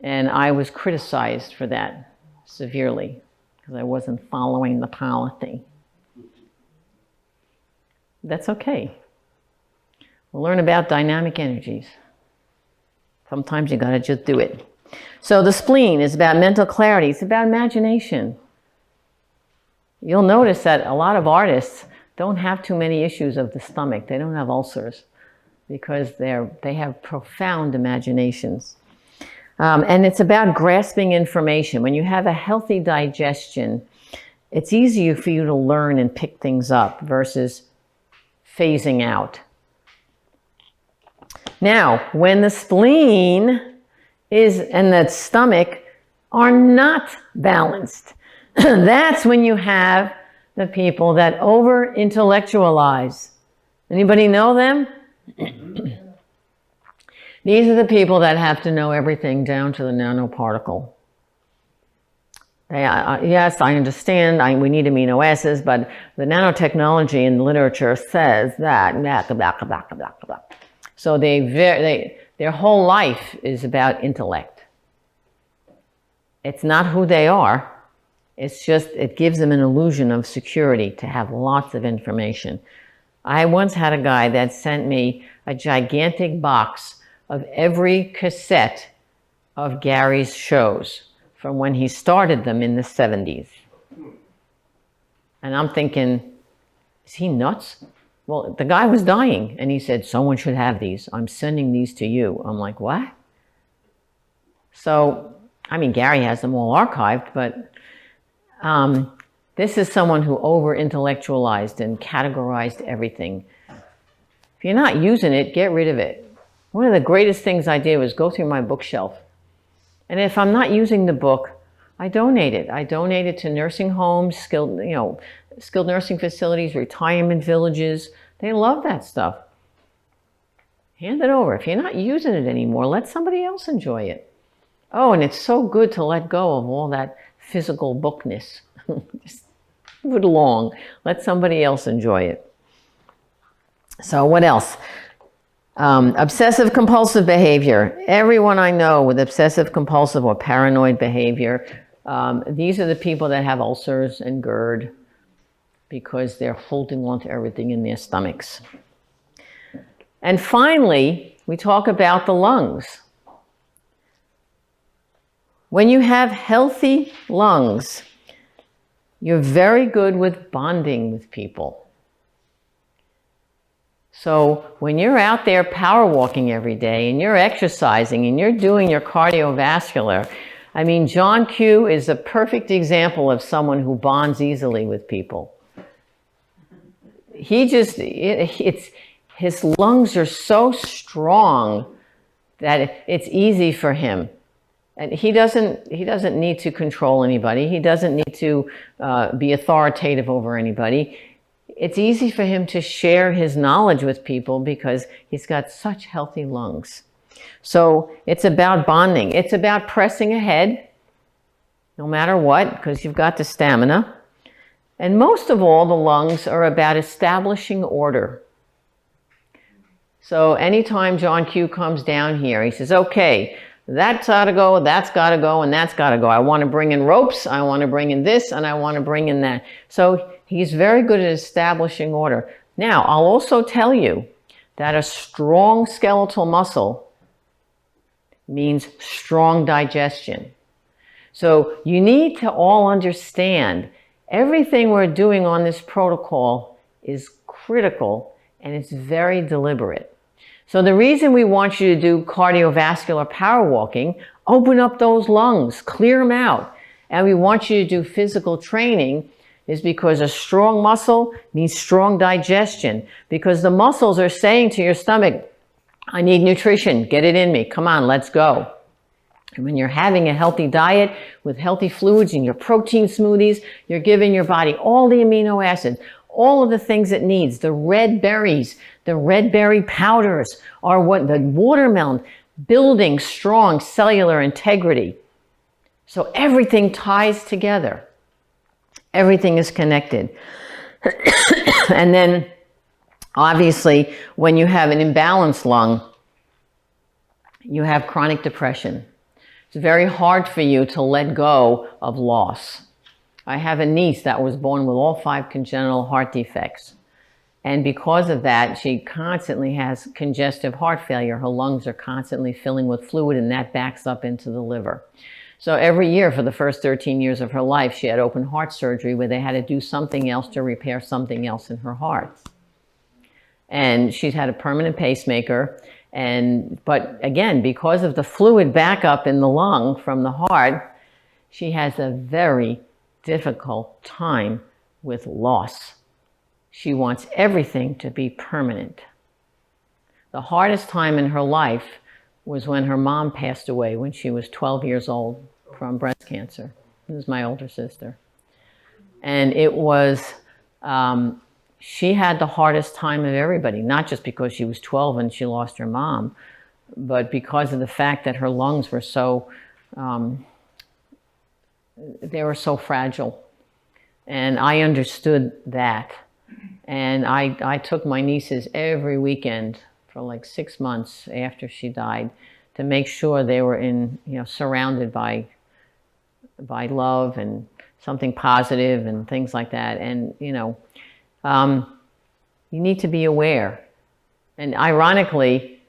And I was criticized for that severely because I wasn't following the policy. That's okay. We'll learn about dynamic energies. Sometimes you gotta just do it. So the spleen is about mental clarity. It's about imagination. You'll notice that a lot of artists don't have too many issues of the stomach. They don't have ulcers because they have profound imaginations. And it's about grasping information. When you have a healthy digestion, it's easier for you to learn and pick things up versus phasing out. Now, when the spleen and the stomach are not balanced, that's when you have the people that over-intellectualize. Anybody know them? These are the people that have to know everything down to the nanoparticle. Yes, I understand, we need amino acids, but the nanotechnology in the literature says that, so their whole life is about intellect. It's not who they are. It's just, it gives them an illusion of security to have lots of information. I once had a guy that sent me a gigantic box of every cassette of Gary's shows from when he started them in the 70s. And I'm thinking, is he nuts? Well, the guy was dying and he said, someone should have these. I'm sending these to you. I'm like, what? So, I mean, Gary has them all archived, but this is someone who over-intellectualized and categorized everything. If you're not using it, get rid of it. One of the greatest things I did was go through my bookshelf. And if I'm not using the book, I donate it. I donate it to nursing homes, skilled nursing facilities, retirement villages. They love that stuff. Hand it over. If you're not using it anymore, let somebody else enjoy it. Oh, and it's so good to let go of all that physical bookness. Just move it along. Let somebody else enjoy it. So what else? Obsessive compulsive behavior. Everyone I know with obsessive compulsive or paranoid behavior, these are the people that have ulcers and GERD because they're holding on to everything in their stomachs. And finally, we talk about the lungs. When you have healthy lungs, you're very good with bonding with people. So when you're out there power walking every day and you're exercising and you're doing your cardiovascular, I mean, John Q is a perfect example of someone who bonds easily with people. His lungs are so strong that it's easy for him. And he doesn't need to control anybody. He doesn't need to be authoritative over anybody. It's easy for him to share his knowledge with people because he's got such healthy lungs. So it's about bonding. It's about pressing ahead, no matter what, because you've got the stamina. And most of all, the lungs are about establishing order. So anytime John Q comes down here, he says, okay, that's got to go, that's got to go, and that's got to go. I want to bring in ropes, I want to bring in this, and I want to bring in that. So he's very good at establishing order. Now, I'll also tell you that a strong skeletal muscle means strong digestion. So you need to all understand everything we're doing on this protocol is critical and it's very deliberate. So the reason we want you to do cardiovascular power walking, open up those lungs, clear them out, and we want you to do physical training is because a strong muscle means strong digestion, because the muscles are saying to your stomach, I need nutrition, get it in me, come on, let's go. And when you're having a healthy diet with healthy fluids and your protein smoothies, you're giving your body all the amino acids, all of the things it needs. The red berries, the red berry powders are what the watermelon, building strong cellular integrity. So everything ties together. Everything is connected. And then obviously when you have an imbalanced lung, you have chronic depression. It's very hard for you to let go of loss. I have a niece that was born with all 5 congenital heart defects. And because of that, she constantly has congestive heart failure. Her lungs are constantly filling with fluid and that backs up into the liver. So every year for the first 13 years of her life, she had open heart surgery where they had to do something else to repair something else in her heart. And she's had a permanent pacemaker. But again, because of the fluid backup in the lung from the heart, she has a very difficult time with loss. She wants everything to be permanent. The hardest time in her life was when her mom passed away when she was 12 years old from breast cancer. This is my older sister. And it was, she had the hardest time of everybody, not just because she was 12 and she lost her mom, but because of the fact that her lungs were so, they were so fragile. And I understood that. And I took my nieces every weekend for like 6 months after she died to make sure they were surrounded by love and something positive and things like that. And, you need to be aware. And ironically,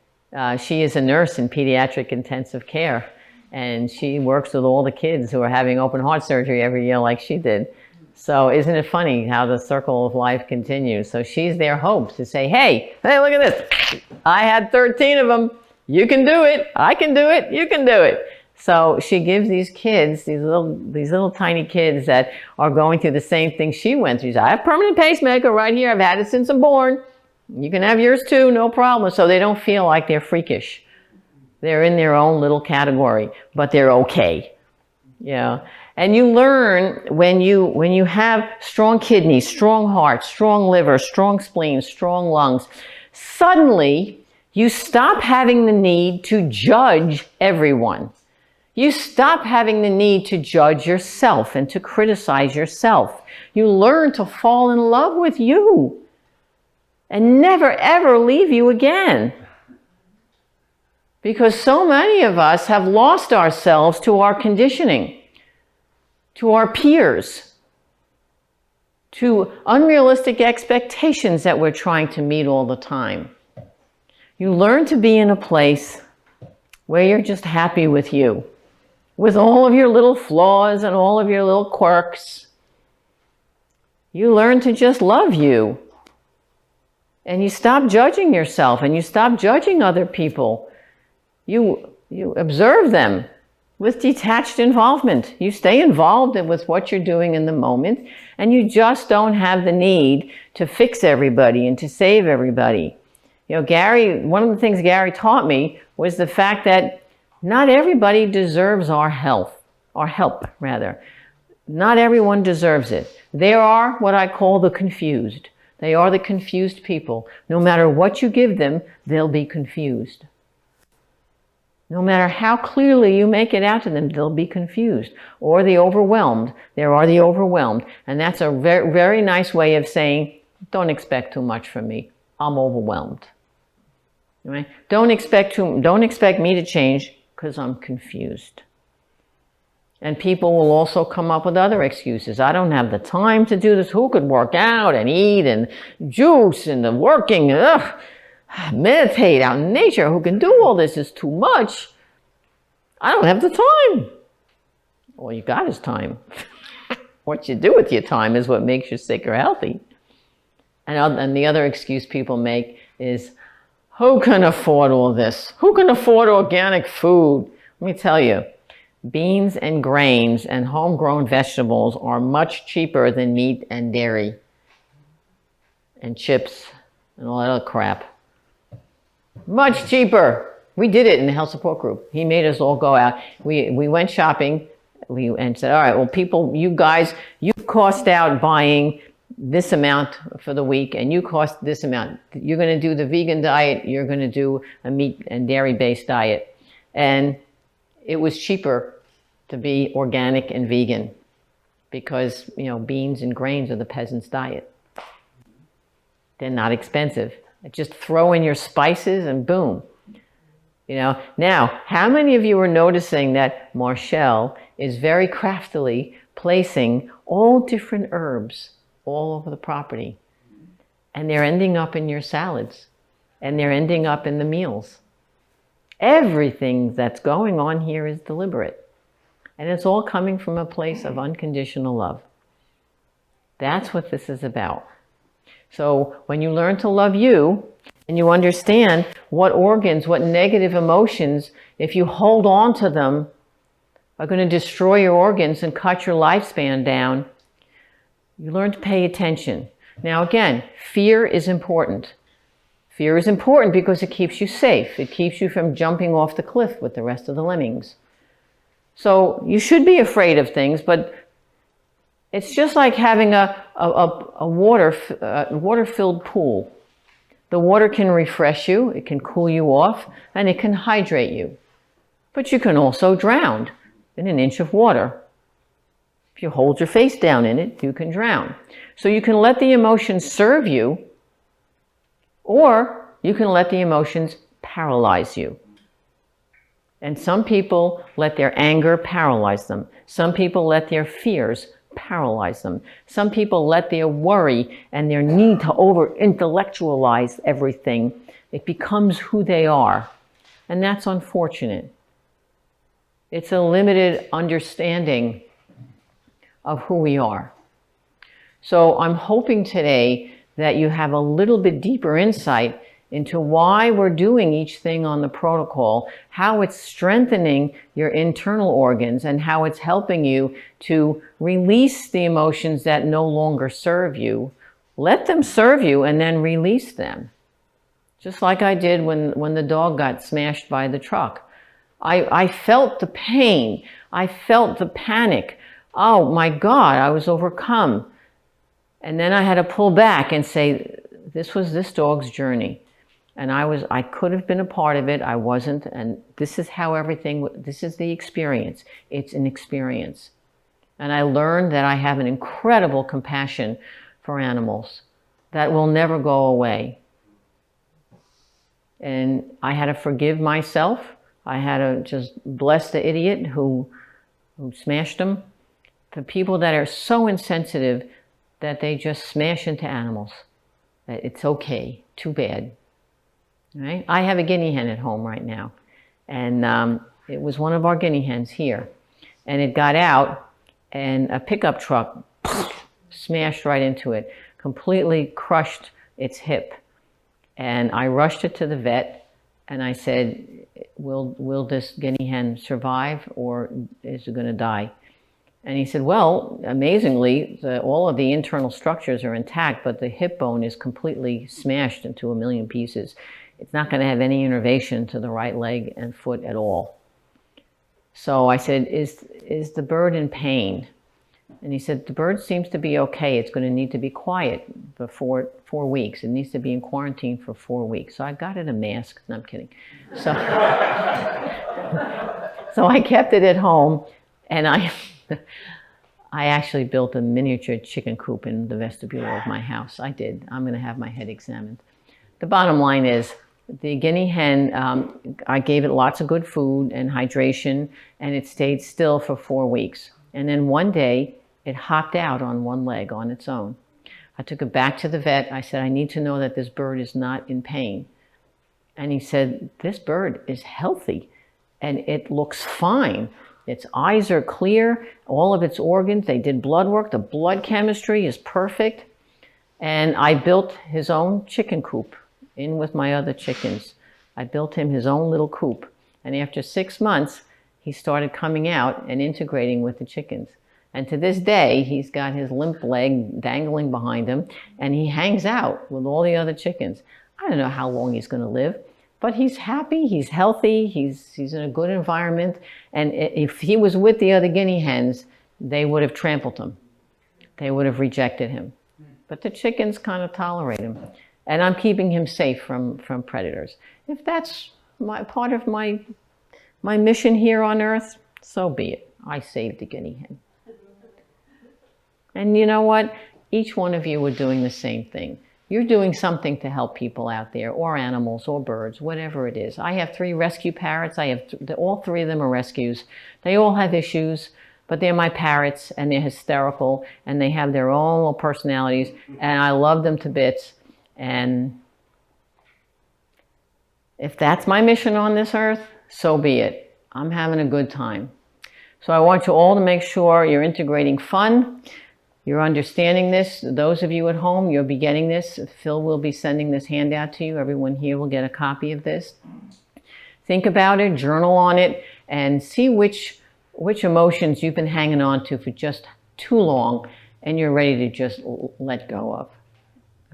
she is a nurse in pediatric intensive care. And she works with all the kids who are having open heart surgery every year like she did. So isn't it funny how the circle of life continues? So she's their hope to say, hey, look at this. I had 13 of them. You can do it. I can do it. You can do it. So she gives these kids, these little tiny kids that are going through the same thing she went through. She said, I have a permanent pacemaker right here. I've had it since I'm born. You can have yours too, no problem. So they don't feel like they're freakish. They're in their own little category, but they're okay. Yeah. And you learn when you have strong kidneys, strong heart, strong liver, strong spleen, strong lungs, suddenly you stop having the need to judge everyone. You stop having the need to judge yourself and to criticize yourself. You learn to fall in love with you and never ever leave you again. Because so many of us have lost ourselves to our conditioning, to our peers, to unrealistic expectations that we're trying to meet all the time. You learn to be in a place where you're just happy with you, with all of your little flaws and all of your little quirks. You learn to just love you. And you stop judging yourself and you stop judging other people. You observe them with detached involvement. You stay involved with what you're doing in the moment, and you just don't have the need to fix everybody and to save everybody. You know, Gary, one of the things Gary taught me was the fact that not everybody deserves our help. Not everyone deserves it. There are what I call the confused. They are the confused people. No matter what you give them, they'll be confused. No matter how clearly you make it out to them, they'll be confused. Or the overwhelmed. There are the overwhelmed. And that's a very, very nice way of saying, don't expect too much from me. I'm overwhelmed. Right? Don't expect me to change because I'm confused. And people will also come up with other excuses. I don't have the time to do this. Who could work out and eat and juice and the working, meditate out in nature? Who can do all this? Is too much. I don't have the time. All you got is time. What you do with your time is what makes you sick or healthy. And the other excuse people make is, who can afford all this? Who can afford organic food? Let me tell you. Beans and grains and homegrown vegetables are much cheaper than meat and dairy and chips and all that other crap. Much cheaper. We did it in the health support group. He made us all go out. We went shopping and said, all right, well, people, you guys, you cost out buying this amount for the week and you cost this amount. You're going to do the vegan diet. You're going to do a meat and dairy-based diet. And it was cheaper to be organic and vegan because, you know, beans and grains are the peasant's diet. They're not expensive. Just throw in your spices and boom. You know, now, how many of you are noticing that Marshall is very craftily placing all different herbs all over the property? And they're ending up in your salads. And they're ending up in the meals. Everything that's going on here is deliberate. And it's all coming from a place of unconditional love. That's what this is about. So when you learn to love you, and you understand what organs, what negative emotions, if you hold on to them, are going to destroy your organs and cut your lifespan down, you learn to pay attention. Now again, fear is important. Fear is important because it keeps you safe. It keeps you from jumping off the cliff with the rest of the lemmings. So you should be afraid of things, but it's just like having a water-filled pool. The water can refresh you, it can cool you off, and it can hydrate you. But you can also drown in an inch of water. If you hold your face down in it, you can drown. So you can let the emotions serve you, or you can let the emotions paralyze you. And some people let their anger paralyze them. Some people let their fears paralyze them. Some people let their worry and their need to over-intellectualize everything. It becomes who they are. And that's unfortunate. It's a limited understanding of who we are. So I'm hoping today that you have a little bit deeper insight into why we're doing each thing on the protocol, how it's strengthening your internal organs, and how it's helping you to release the emotions that no longer serve you. Let them serve you and then release them. Just like I did when the dog got smashed by the truck. I felt the pain. I felt the panic. Oh my God, I was overcome. And then I had to pull back and say, this was this dog's journey. And I could have been a part of it. I wasn't. And this is how this is the experience. It's an experience. And I learned that I have an incredible compassion for animals that will never go away. And I had to forgive myself. I had to just bless the idiot who smashed him. The people that are so insensitive that they just smash into animals. It's okay. Too bad. Right? I have a guinea hen at home right now. And it was one of our guinea hens here. And it got out and a pickup truck smashed right into it. Completely crushed its hip. And I rushed it to the vet, and I said, will this guinea hen survive, or is it going to die? And he said, well, amazingly, all of the internal structures are intact, but the hip bone is completely smashed into a million pieces. It's not going to have any innervation to the right leg and foot at all. So I said, is the bird in pain? And he said, the bird seems to be okay. It's going to need to be quiet for 4 weeks. It needs to be in quarantine for 4 weeks. So I got it a mask. No, I'm kidding. So, so I kept it at home, and I actually built a miniature chicken coop in the vestibule of my house. I did. I'm going to have my head examined. The bottom line is, the guinea hen, I gave it lots of good food and hydration, and it stayed still for 4 weeks. And then one day, it hopped out on one leg on its own. I took it back to the vet. I said, I need to know that this bird is not in pain. And he said, this bird is healthy, and it looks fine. Its eyes are clear, all of its organs, they did blood work, the blood chemistry is perfect. And I built his own chicken coop in with my other chickens. I built him his own little coop. And after 6 months, he started coming out and integrating with the chickens. And to this day, he's got his limp leg dangling behind him, and he hangs out with all the other chickens. I don't know how long he's going to live, but he's happy, he's healthy, he's in a good environment. And if he was with the other guinea hens, they would have trampled him. They would have rejected him. But the chickens kind of tolerate him. And I'm keeping him safe from predators. If that's part of my mission here on Earth, so be it. I saved the guinea hen. And you know what? Each one of you are doing the same thing. You're doing something to help people out there, or animals, or birds, whatever it is. I have 3 rescue parrots. All 3 of them are rescues. They all have issues, but they're my parrots, and they're hysterical, and they have their own little personalities, and I love them to bits. And if that's my mission on this earth, so be it. I'm having a good time. So I want you all to make sure you're integrating fun. You're understanding this. Those of you at home, you'll be getting this. Phil will be sending this handout to you. Everyone here will get a copy of this. Think about it, journal on it, and see which emotions you've been hanging on to for just too long and you're ready to just let go of.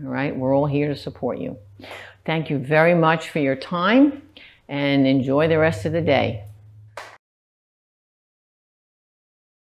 All right, we're all here to support you. Thank you very much for your time, and enjoy the rest of the day.